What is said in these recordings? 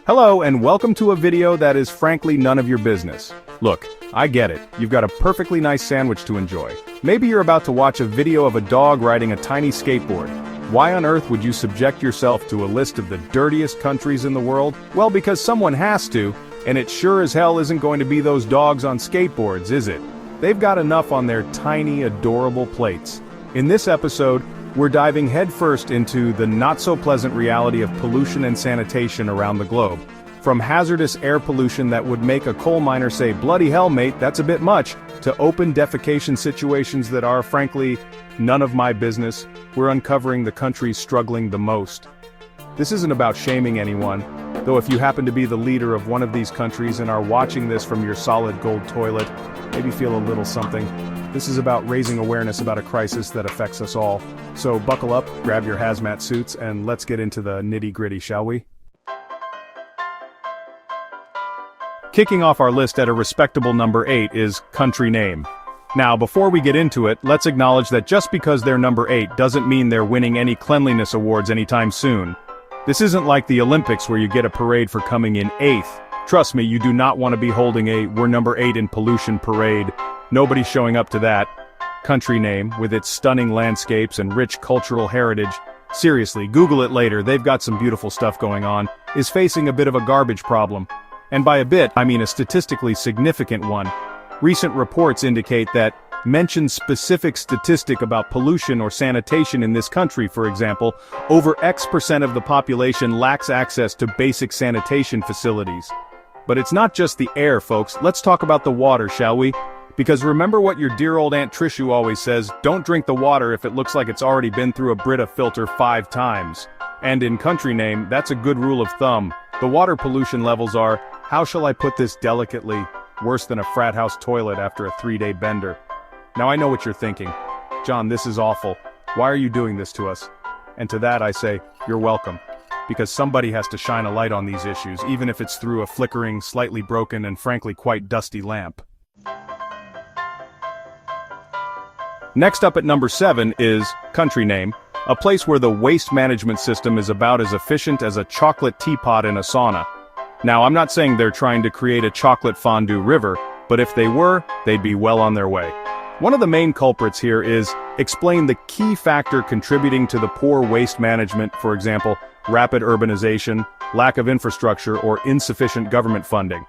Hello and welcome to a video that is frankly none of your business. Look, I get it, you've got a perfectly nice sandwich to enjoy. Maybe you're about to watch a video of a dog riding a tiny skateboard. Why on earth would you subject yourself to a list of the dirtiest countries in the world? Well, because someone has to, and it sure as hell isn't going to be those dogs on skateboards, is it? They've got enough on their tiny, adorable plates. In this episode, we're diving headfirst into the not-so-pleasant reality of pollution and sanitation around the globe. From hazardous air pollution that would make a coal miner say, "Bloody hell, mate, that's a bit much," to open defecation situations that are, frankly, none of my business, we're uncovering the countries struggling the most. This isn't about shaming anyone, though if you happen to be the leader of one of these countries and are watching this from your solid gold toilet, maybe feel a little something. This is about raising awareness about a crisis that affects us all. So buckle up, grab your hazmat suits, and let's get into the nitty-gritty, shall we? Kicking off our list at a respectable number 8 is country name. Now, before we get into it, let's acknowledge that just because they're number 8 doesn't mean they're winning any cleanliness awards anytime soon. This isn't like the Olympics where you get a parade for coming in 8th. Trust me, you do not want to be holding a "we're number 8 in pollution" parade. Nobody's showing up to that. Country name, with its stunning landscapes and rich cultural heritage, seriously, Google it later, they've got some beautiful stuff going on, is facing a bit of a garbage problem. And by a bit, I mean a statistically significant one. Recent reports indicate that mention specific statistic about pollution or sanitation in this country, for example, over X% of the population lacks access to basic sanitation facilities. But it's not just the air, folks, let's talk about the water, shall we? Because remember what your dear old Aunt Trishu always says, don't drink the water if it looks like it's already been through a Brita filter 5 times. And in country name, that's a good rule of thumb. The water pollution levels are, how shall I put this delicately, worse than a frat house toilet after a 3-day bender. Now I know what you're thinking. John, this is awful. Why are you doing this to us? And to that I say, you're welcome. Because somebody has to shine a light on these issues, even if it's through a flickering, slightly broken and frankly quite dusty lamp. Next up at number 7 is country name, a place where the waste management system is about as efficient as a chocolate teapot in a sauna. Now, I'm not saying they're trying to create a chocolate fondue river, but if they were, they'd be well on their way. One of the main culprits here is explain the key factor contributing to the poor waste management, for example, rapid urbanization, lack of infrastructure, or insufficient government funding.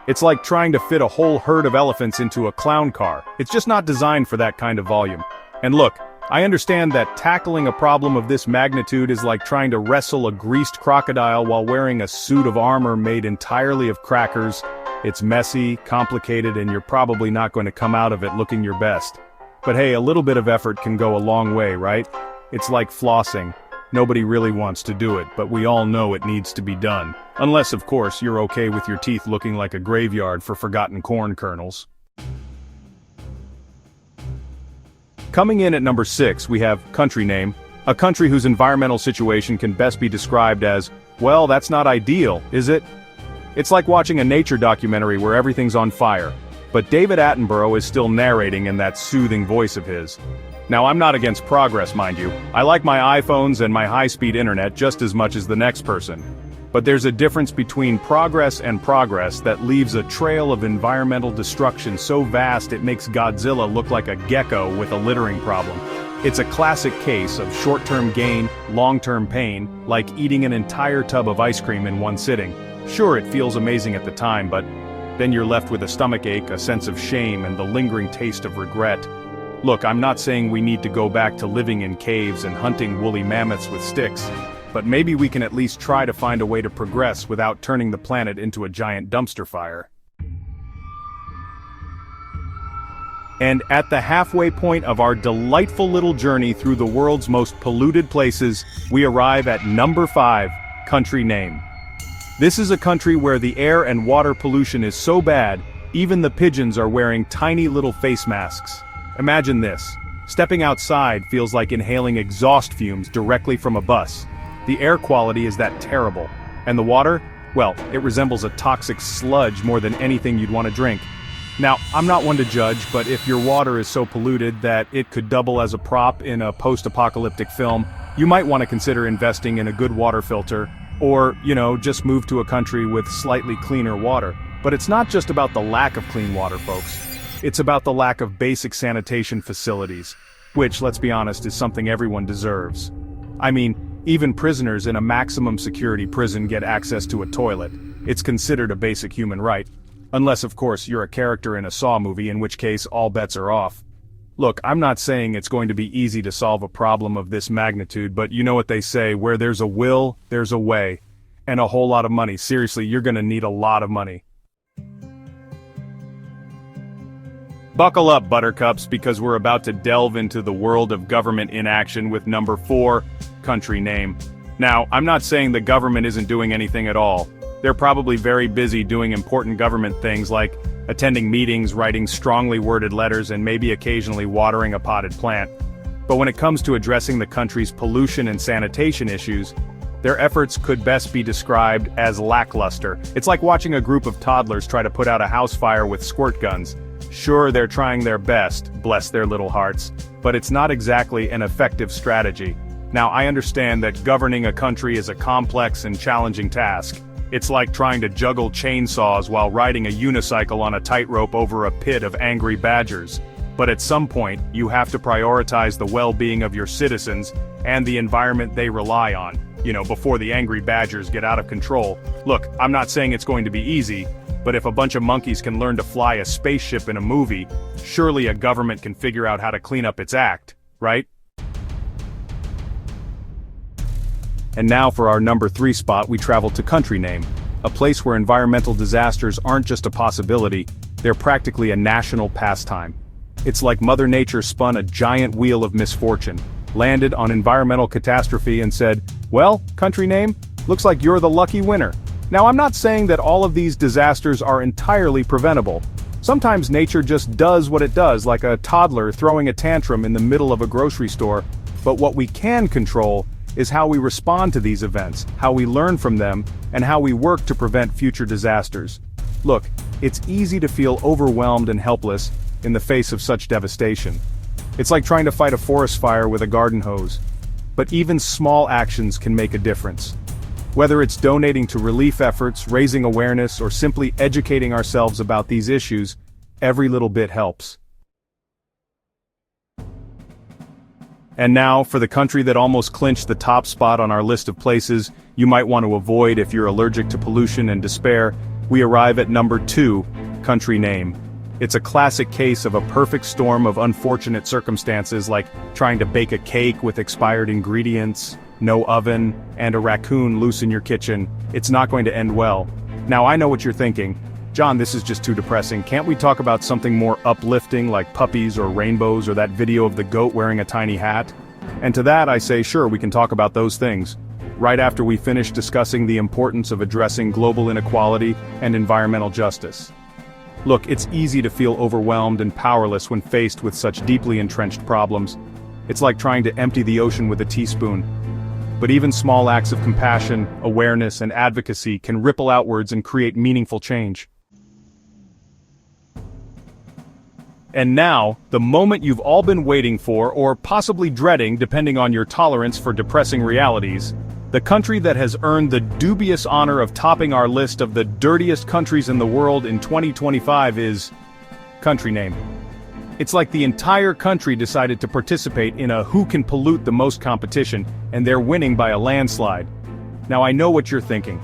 It's like trying to fit a whole herd of elephants into a clown car. It's just not designed for that kind of volume. And look, I understand that tackling a problem of this magnitude is like trying to wrestle a greased crocodile while wearing a suit of armor made entirely of crackers. It's messy, complicated, and you're probably not going to come out of it looking your best. But hey, a little bit of effort can go a long way, right? It's like flossing. Nobody really wants to do it, but we all know it needs to be done. Unless, of course, you're okay with your teeth looking like a graveyard for forgotten corn kernels. Coming in at number 6, we have country name, a country whose environmental situation can best be described as, well, that's not ideal, is it? It's like watching a nature documentary where everything's on fire, but David Attenborough is still narrating in that soothing voice of his. Now, I'm not against progress, mind you. I like my iPhones and my high-speed internet just as much as the next person. But there's a difference between progress and progress that leaves a trail of environmental destruction so vast it makes Godzilla look like a gecko with a littering problem. It's a classic case of short-term gain, long-term pain, like eating an entire tub of ice cream in one sitting. Sure, it feels amazing at the time, but then you're left with a stomachache, a sense of shame, and the lingering taste of regret. Look, I'm not saying we need to go back to living in caves and hunting woolly mammoths with sticks, but maybe we can at least try to find a way to progress without turning the planet into a giant dumpster fire. And at the halfway point of our delightful little journey through the world's most polluted places, we arrive at number 5, country name. This is a country where the air and water pollution is so bad, even the pigeons are wearing tiny little face masks. Imagine this. Stepping outside feels like inhaling exhaust fumes directly from a bus. The air quality is that terrible. And the water? Well, it resembles a toxic sludge more than anything you'd want to drink. Now, I'm not one to judge, but if your water is so polluted that it could double as a prop in a post-apocalyptic film, you might want to consider investing in a good water filter Or, just move to a country with slightly cleaner water. But it's not just about the lack of clean water, folks. It's about the lack of basic sanitation facilities, which, let's be honest, is something everyone deserves. I mean, even prisoners in a maximum security prison get access to a toilet. It's considered a basic human right. Unless, of course, you're a character in a Saw movie, in which case all bets are off. Look, I'm not saying it's going to be easy to solve a problem of this magnitude, but you know what they say, where there's a will, there's a way. And a whole lot of money. Seriously, you're gonna need a lot of money. Buckle up, buttercups, because we're about to delve into the world of government inaction with number 4, country name. Now, I'm not saying the government isn't doing anything at all. They're probably very busy doing important government things like attending meetings, writing strongly worded letters, and maybe occasionally watering a potted plant. But when it comes to addressing the country's pollution and sanitation issues, their efforts could best be described as lackluster. It's like watching a group of toddlers try to put out a house fire with squirt guns. Sure, they're trying their best, bless their little hearts, but it's not exactly an effective strategy. Now, I understand that governing a country is a complex and challenging task. It's like trying to juggle chainsaws while riding a unicycle on a tightrope over a pit of angry badgers. But at some point, you have to prioritize the well-being of your citizens and the environment they rely on, before the angry badgers get out of control. Look, I'm not saying it's going to be easy, but if a bunch of monkeys can learn to fly a spaceship in a movie, surely a government can figure out how to clean up its act, right? And now for our number 3 spot, we travel to country name, a place where environmental disasters aren't just a possibility, they're practically a national pastime. It's like Mother Nature spun a giant wheel of misfortune, landed on environmental catastrophe and said, well, country name, looks like you're the lucky winner. Now, I'm not saying that all of these disasters are entirely preventable. Sometimes nature just does what it does, like a toddler throwing a tantrum in the middle of a grocery store. But what we can control is how we respond to these events, how we learn from them, and how we work to prevent future disasters. Look, it's easy to feel overwhelmed and helpless in the face of such devastation. It's like trying to fight a forest fire with a garden hose. But even small actions can make a difference. Whether it's donating to relief efforts, raising awareness, or simply educating ourselves about these issues, every little bit helps. And now, for the country that almost clinched the top spot on our list of places you might want to avoid if you're allergic to pollution and despair, we arrive at number 2, country name. It's a classic case of a perfect storm of unfortunate circumstances, like trying to bake a cake with expired ingredients, no oven, and a raccoon loose in your kitchen. It's not going to end well. Now, I know what you're thinking. John, this is just too depressing. Can't we talk about something more uplifting, like puppies or rainbows or that video of the goat wearing a tiny hat? And to that I say, sure, we can talk about those things, right after we finish discussing the importance of addressing global inequality and environmental justice. Look, it's easy to feel overwhelmed and powerless when faced with such deeply entrenched problems. It's like trying to empty the ocean with a teaspoon. But even small acts of compassion, awareness, and advocacy can ripple outwards and create meaningful change. And now, the moment you've all been waiting for, or possibly dreading depending on your tolerance for depressing realities, the country that has earned the dubious honor of topping our list of the dirtiest countries in the world in 2025 is country name. It's like the entire country decided to participate in a who can pollute the most competition, and they're winning by a landslide. Now I know what you're thinking.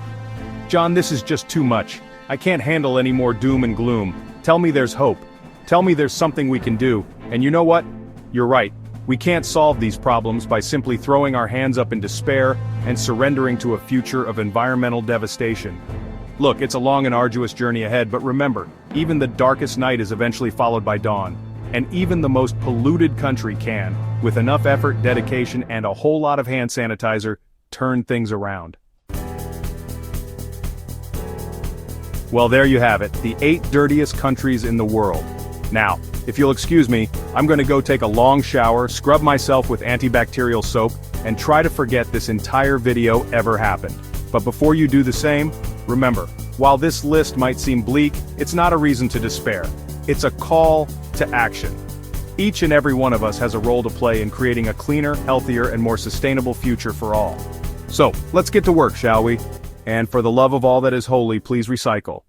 John, this is just too much. I can't handle any more doom and gloom. Tell me there's hope. Tell me there's something we can do. And you know what? You're right. We can't solve these problems by simply throwing our hands up in despair and surrendering to a future of environmental devastation. Look, it's a long and arduous journey ahead, but remember, even the darkest night is eventually followed by dawn. And even the most polluted country can, with enough effort, dedication, and a whole lot of hand sanitizer, turn things around. Well, there you have it, the 8 dirtiest countries in the world. Now, if you'll excuse me, I'm going to go take a long shower, scrub myself with antibacterial soap, and try to forget this entire video ever happened. But before you do the same, remember, while this list might seem bleak, it's not a reason to despair. It's a call to action. Each and every one of us has a role to play in creating a cleaner, healthier, and more sustainable future for all. So, let's get to work, shall we? And for the love of all that is holy, please recycle.